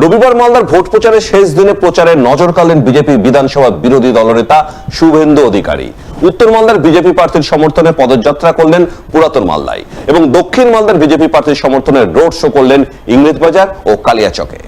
রবিবার মালদার ভোট প্রচারের শেষ দিনে প্রচারে নজর কাড়লেন বিজেপি বিধানসভা বিরোধী দলনেতা শুভেন্দু অধিকারী। উত্তর মালদার বিজেপি প্রার্থীর সমর্থনে পদযাত্রা করলেন পুরাতন মালদায় এবং দক্ষিণ মালদার বিজেপি প্রার্থীর সমর্থনে রোড শো করলেন ইংরেজবাজার ও কালিয়াচকে।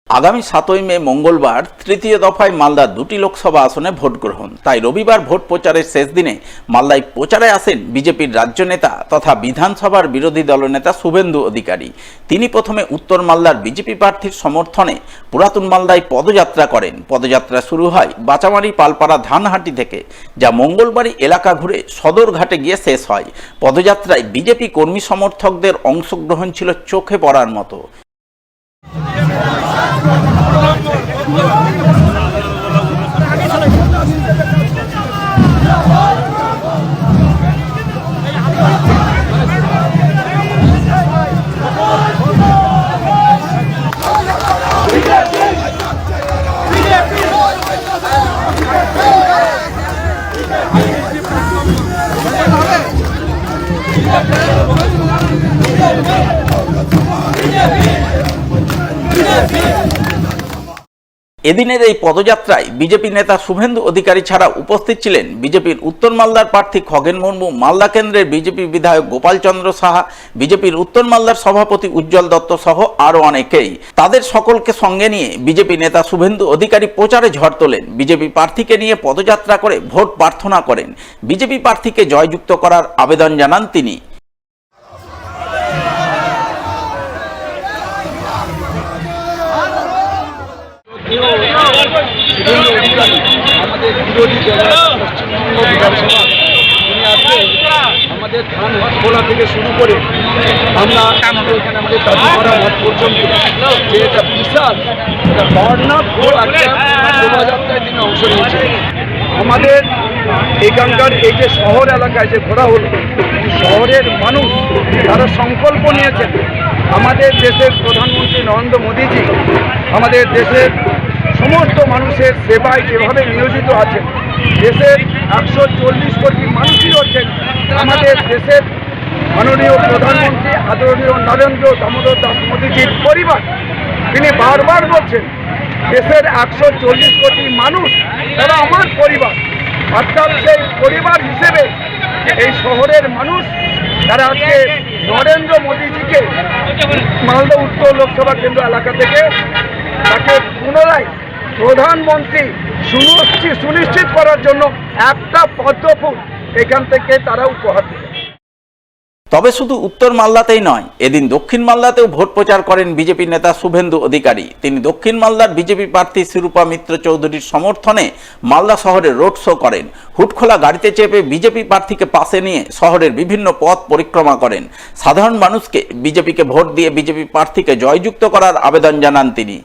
আগামী 7ই মে মঙ্গলবার তৃতীয় দফায় মালদার 2টি লোকসভা আসনে ভোট গ্রহণ। তাই রবিবার ভোট প্রচারের শেষ দিনে মালদায় প্রচারে আসেন বিজেপির রাজ্য নেতা তথা বিধানসভার বিরোধী দলনেতা শুভেন্দু অধিকারী। তিনি প্রথমে উত্তর মালদার বিজেপি প্রার্থীর সমর্থনে পুরাতন মালদায় পদযাত্রা করেন। পদযাত্রা শুরু হয় বাচামারি পালপাড়া ধানহাটি থেকে, যা মঙ্গলবাড়ি এলাকা ঘুরে সদরঘাটে গিয়ে শেষ হয়। পদযাত্রায় বিজেপি কর্মী সমর্থকদের অংশগ্রহণ ছিল চোখে পড়ার মতো। এদিনের এই পদযাত্রায় বিজেপি নেতা শুভেন্দু অধিকারী ছাড়া উপস্থিত ছিলেন বিজেপির উত্তর মালদার প্রার্থী খগেন মুর্মু, মালদা কেন্দ্রের বিজেপি বিধায়ক গোপাল চন্দ্র সাহা, বিজেপির উত্তর মালদার সভাপতি উজ্জ্বল দত্ত সহ আরও অনেকেই। তাদের সকলকে সঙ্গে নিয়ে বিজেপি নেতা শুভেন্দু অধিকারী প্রচারে ঝড় তোলেন। বিজেপি প্রার্থীকে নিয়ে পদযাত্রা করে ভোট প্রার্থনা করেন। বিজেপি প্রার্থীকে জয়যুক্ত করার আবেদন জানান তিনি। আমাদের বিরোধী পশ্চিমবঙ্গ বিধানসভা তিনি আসবেন। আমাদের ধান খোলা থেকে শুরু করে আমরা এখানে আমাদের দাবিপাড়া মাঠ পর্যন্ত যে এটা বিশাল একটা বর্ণাঢ্য ভোট একটা শোভাযাত্রায় তিনি অংশ নিয়েছেন। আমাদের এখানকার এই যে শহর এলাকায় যে ঘোরা হল, শহরের মানুষ তারা সংকল্প নিয়েছেন আমাদের দেশের প্রধানমন্ত্রী নরেন্দ্র মোদীজি আমাদের দেশের সমস্ত মানুষের সেবায় যেভাবে নিয়োজিত আছেন, দেশের 140 কোটি মানুষই হচ্ছেন আমাদের দেশের মাননীয় প্রধানমন্ত্রী আদরণীয় নরেন্দ্র দামোদর দাস মোদীজির পরিবার। তিনি বারবার বলছেন দেশের 140 কোটি মানুষ তারা আমার পরিবার, অর্থাৎ সেই পরিবার হিসেবে এই শহরের মানুষ তারা আজকে নরেন্দ্র মোদীজিকে মালদা উত্তর লোকসভা কেন্দ্র এলাকা থেকে তাকে পুনরায় প্রধানমন্ত্রী সুনিশ্চিত করার জন্য একটা পদ্মফুল এখান থেকে তারা উপহার দেবে। তবে শুধু উত্তর মালদাতেই নয়, এদিন দক্ষিণ মালদাতেও ভোট প্রচার করেন বিজেপি নেতা শুভেন্দু অধিকারী। তিনি দক্ষিণ মালদার বিজেপি প্রার্থী শিরূপা মিত্র চৌধুরীর সমর্থনে মালদা শহরে রোড শো করেন। হুটখোলা গাড়িতে চেপে বিজেপি প্রার্থীকে পাশে নিয়ে শহরের বিভিন্ন পথ পরিক্রমা করেন। সাধারণ মানুষকে বিজেপিকে ভোট দিয়ে বিজেপি প্রার্থীকে জয়যুক্ত করার আবেদন জানান তিনি।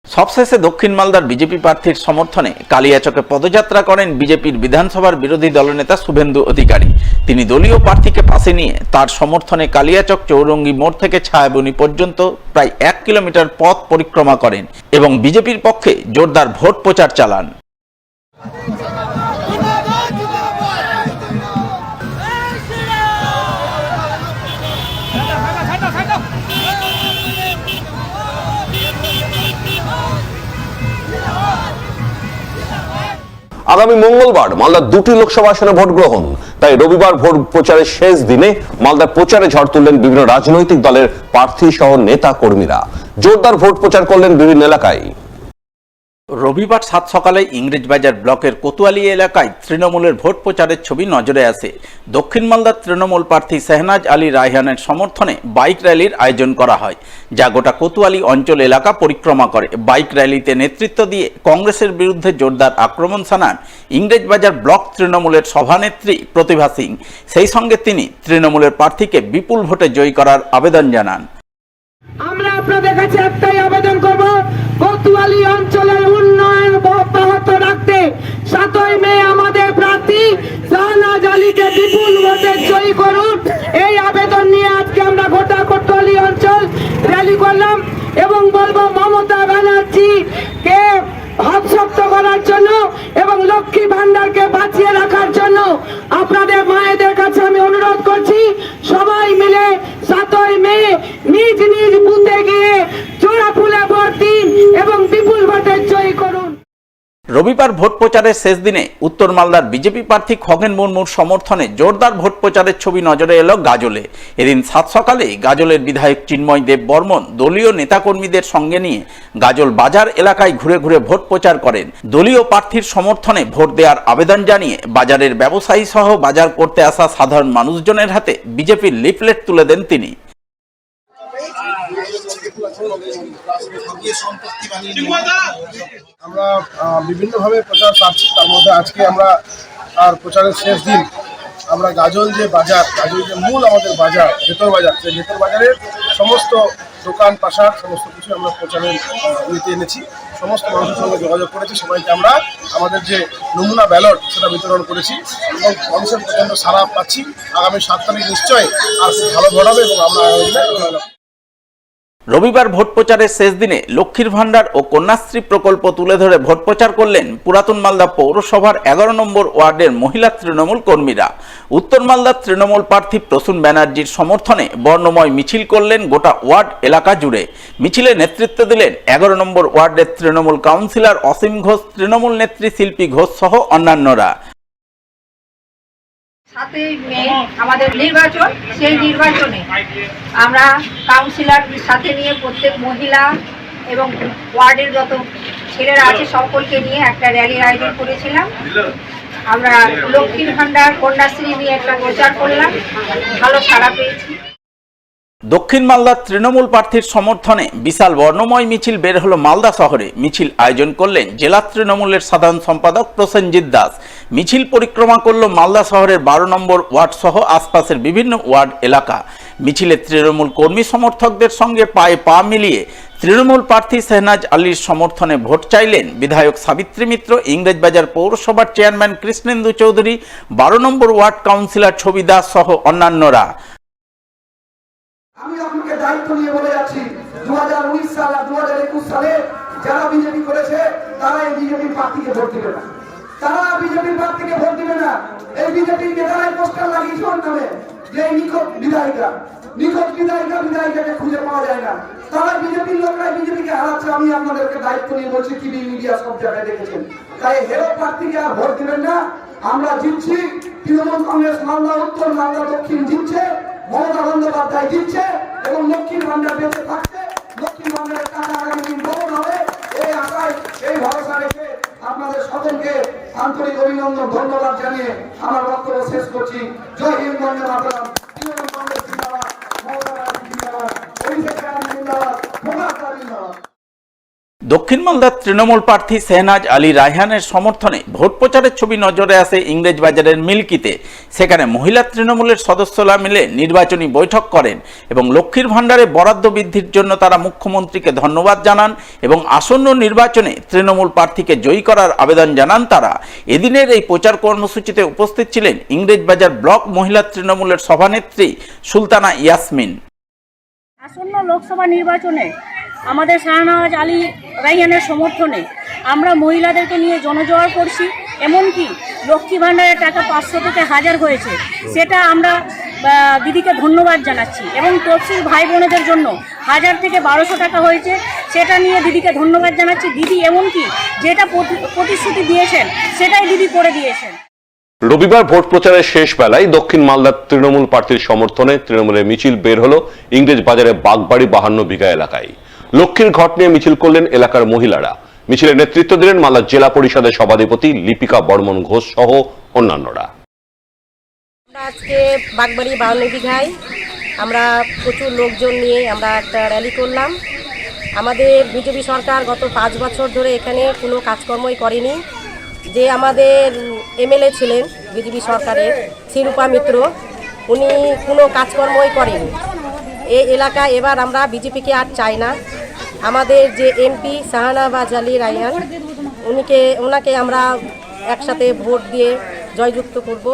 সবশেষে দক্ষিণ মালদার বিজেপি প্রার্থীর সমর্থনে কালিয়াচকে পদযাত্রা করেন বিজেপির বিধানসভার বিরোধী দলনেতা শুভেন্দু অধিকারী। তিনি দলীয় প্রার্থীকে পাশে নিয়ে তার সমর্থনে কালিয়াচক চৌরঙ্গি মোড় থেকে ছায়াবনী পর্যন্ত প্রায় 1 কিলোমিটার পথ পরিক্রমা করেন এবং বিজেপির পক্ষে জোরদার ভোট প্রচার চালান। আগামী মঙ্গলবার মালদার 2টি লোকসভা আসনে ভোট গ্রহণ। তাই রবিবার ভোট প্রচারের শেষ দিনে মালদার প্রচারে ঝড় তুললেন বিভিন্ন রাজনৈতিক দলের প্রার্থী সহ নেতা কর্মীরা। জোরদার ভোট প্রচার করলেন বিভিন্ন এলাকায়। রবিবার 7 সকালে ইংরেজবাজার ব্লকের কোতোয়ালি এলাকায় তৃণমূলের ভোট প্রচারের ছবি নজরে আসে। দক্ষিণ মালদার তৃণমূল প্রার্থী শেহনাজ আলী রায়হানের সমর্থনে বাইক র্যালির আয়োজন করা হয়, যা গোটা কোতোয়ালি অঞ্চল এলাকা পরিক্রমা করে। বাইক র্যালিতে নেতৃত্ব দিয়ে কংগ্রেসের বিরুদ্ধে জোরদার আক্রমণ শানান ইংরেজবাজার ব্লক তৃণমূলের সভানেত্রী প্রতিভা সিং। সেই সঙ্গে তিনি তৃণমূলের প্রার্থীকে বিপুল ভোটে জয়ী করার আবেদন জানান। আমরা আপনাদের কাছে একটাই আবেদন করব, কোতোয়ালি অঞ্চলের উন্নয়ন অব্যাহত সবাই মিলে 7ই মে নিজ নিজ বুথে গিয়ে জোড়া ফুলে ভোট দিন এবং বিপুল ভোটে জয়ী করুন। রবিবার ভোট প্রচারের শেষ দিনে উত্তর মালদার বিজেপি প্রার্থী খগেন মুর্মুর সমর্থনে জোরদার ভোট প্রচারের ছবি নজরে এলো গাজলে। এদিন সাত সকালেই গাজলের বিধায়ক চিন্ময় দেব বর্মন দলীয় নেতাকর্মীদের সঙ্গে নিয়ে গাজল বাজার এলাকায় ঘুরে ঘুরে ভোট প্রচার করেন। দলীয় প্রার্থীর সমর্থনে ভোট দেওয়ার আবেদন জানিয়ে বাজারের ব্যবসায়ী সহ বাজার করতে আসা সাধারণ মানুষজনের হাতে বিজেপির লিফলেট তুলে দেন তিনি। আমরা বিভিন্নভাবে প্রচার চাচ্ছি, তার মধ্যে আজকে আমরা আর প্রচারের শেষ দিন আমরা গাজল যে বাজার, গাজল যে মূল আমাদের বাজার ভেতর বাজার, সেই ভেতর বাজারের সমস্ত দোকান পাশার সমস্ত কিছু আমরা প্রচারের নিতে এনেছি। সমস্ত মানুষের সঙ্গে যোগাযোগ করেছি, সবাইকে আমরা আমাদের যে নমুনা ব্যালট সেটা বিতরণ করেছি এবং মানুষের প্রচণ্ড সাড়া পাচ্ছি। আগামী 7 তারিখ নিশ্চয়ই আর খুব ভালো ভোট হবে এবং আমরা রবিবার ভোট প্রচারের শেষ দিনে লক্ষ্মীর ভান্ডার ও কন্যাশ্রী প্রকল্প তুলে ধরে ভোট প্রচার করলেন পুরাতন মালদা পৌরসভার 11 নম্বর ওয়ার্ডের মহিলা তৃণমূল কর্মীরা। উত্তর মালদার তৃণমূল প্রার্থী প্রসূন ব্যানার্জির সমর্থনে বর্ণময় মিছিল করলেন গোটা ওয়ার্ড এলাকা জুড়ে। মিছিলে নেতৃত্ব দিলেন 11 নম্বর ওয়ার্ডের তৃণমূল কাউন্সিলর অসীম ঘোষ, তৃণমূল নেত্রী শিল্পী ঘোষ সহ অন্যান্যরা। 7ই মে আমাদের নির্বাচন, সেই নির্বাচনে আমরা কাউন্সিলর সাথে নিয়ে প্রত্যেক মহিলা এবং ওয়ার্ডের যত ছেলেরা আছে সকলকে নিয়ে একটা র্যালি আয়োজন করেছিলাম। আমরা লক্ষ্মীর ভান্ডার কন্যাশ্রী নিয়ে একটা প্রচার করলাম, ভালো সাড়া পেয়েছি। দক্ষিণ মালদার তৃণমূল প্রার্থীর সমর্থনে বিশাল বর্ণময় মিছিল বের হলো মালদা শহরে। মিছিল আয়োজন করলেন জেলা তৃণমূলের সাধারণ সম্পাদক প্রসেনজিৎ দাস। মিছিল পরিক্রমা করল মালদা শহরের 12 নম্বর ওয়ার্ড সহ আশপাশের বিভিন্ন ওয়ার্ড এলাকা। মিছিলে তৃণমূল কর্মী সমর্থকদের সঙ্গে পায়ে পা মিলিয়ে তৃণমূল প্রার্থী শেহনাজ আলীর সমর্থনে ভোট চাইলেন বিধায়ক সাবিত্রী মিত্র, ইংরেজবাজার পৌরসভার চেয়ারম্যান কৃষ্ণেন্দু চৌধুরী, 12 নম্বর ওয়ার্ড কাউন্সিলর ছবি দাস সহ অন্যান্যরা। আমি আপনাকে দায়িত্ব নিয়ে বলে যাচ্ছি, 2019 সাল আর 2021 সালে যারা বিজেপি করেছে তারা এই বিজেপি প্রার্থীকে ভোট দিবে না, তারা বিজেপি প্রার্থীকে ভোট দিবে না। এই বিজেপির নেতারাই পোস্টার লাগিয়েছে ওর নামে যে নিখোঁজ বিধায়িকাকে খুঁজে পাওয়া যায় না। তারা বিজেপির লোকরাই বিজেপিকে হারাচ্ছে। আমি আপনাদেরকে দায়িত্ব নিয়ে বলছি, টিভি মিডিয়া সব জায়গায় দেখেছেন। তাই হেরো প্রার্থীকে আর ভোট দিবেন না। আমরা জিতছি, তৃণমূল কংগ্রেস মালদা উত্তর, মালদা দক্ষিণ জিতছে, মমতা বন্দ্যোপাধ্যায় দিচ্ছে এবং লক্ষ্মীর ভান্ডার বেঁচে থাকছে। লক্ষ্মীর ভান্ডারের টাকা আগামী দিন বহন হবে, এই আশায় এই ভরসা রেখে আপনাদের সকলকে আন্তরিক অভিনন্দন ধন্যবাদ জানিয়ে আমার বক্তব্য শেষ করছি। জয় হিন্দ, বন্দে মাতরম। তৃণমূল কংগ্রেস জিন্দাবাদ, মমতা ব্যানার্জি জিন্দাবাদ, অভিষেক ব্যানার্জি জিন্দাবাদ, প্রকাশ রায় জিন্দাবাদ। দক্ষিণ মালদার তৃণমূল প্রার্থী শেহনাজ আলী রায়হানের সমর্থনে ভোট প্রচারের ছবি নজরে আসে ইংরেজবাজারের মিল্কিতে। সেখানে মহিলা তৃণমূলের সদস্যরা মিলে নির্বাচনী বৈঠক করেন এবং লক্ষ্মীর ভান্ডারে বরাদ্দ বৃদ্ধির জন্য তারা মুখ্যমন্ত্রীকে ধন্যবাদ জানান এবং আসন্ন নির্বাচনে তৃণমূল প্রার্থীকে জয়ী করার আবেদন জানান তারা। এদিনের এই প্রচার কর্মসূচিতে উপস্থিত ছিলেন ইংরেজবাজার ব্লক মহিলা তৃণমূলের সভানেত্রী সুলতানা ইয়াসমিন। আসন্ন লোকসভা নির্বাচনে আমাদের শেহনাজ আলী রায়হানের সমর্থনে আমরা মহিলাদেরকে নিয়ে জনজোয়ার করছি। এমনকি লক্ষ্মী ভাণ্ডারের টাকা 500 থেকে 1000 হয়েছে, সেটা আমরা দিদিকে ধন্যবাদ জানাচ্ছি। এবং তফসিল ভাই বোনেদের জন্য 1000 থেকে 1200 টাকা হয়েছে, সেটা নিয়ে দিদিকে ধন্যবাদ জানাচ্ছি। দিদি এমনকি যেটা প্রতিশ্রুতি দিয়েছেন সেটাই দিদি করে দিয়েছেন। রবিবার ভোট প্রচারের শেষ বেলায় দক্ষিণ মালদার তৃণমূল প্রার্থীর সমর্থনে তৃণমূলের মিছিল বের হলো ইংরেজ বাজারে বাগবাড়ি 52 বিঘা এলাকায়। লক্ষ্মীর ঘট নিয়ে মিছিল করলেন এলাকার মহিলারা। মিছিলে নেতৃত্ব দিলেন মালদা জেলা পরিষদের সভাধিপতি লিপিকা বর্মন ঘোষ সহ অন্যান্যরা। আজকে বাগবাড়ি 52 বিঘায় আমরা প্রচুর লোকজন নিয়ে আমরা একটা র্যালি করলাম। আমাদের বিজেপি সরকার গত 5 বছর ধরে এখানে কোনো কাজকর্মই করেনি। যে আমাদের এমএলএ ছিলেন বিজেপি সরকারের শিরূপা মিত্র, উনি কোনো কাজকর্মই করেনি এই এলাকায়। এবার আমরা বিজেপিকে আর চাই না। আমাদের যে এমপি শেহনাজ আলী রায়হান, ওনাকে আমরা একসাথে ভোট দিয়ে জয়যুক্ত করব।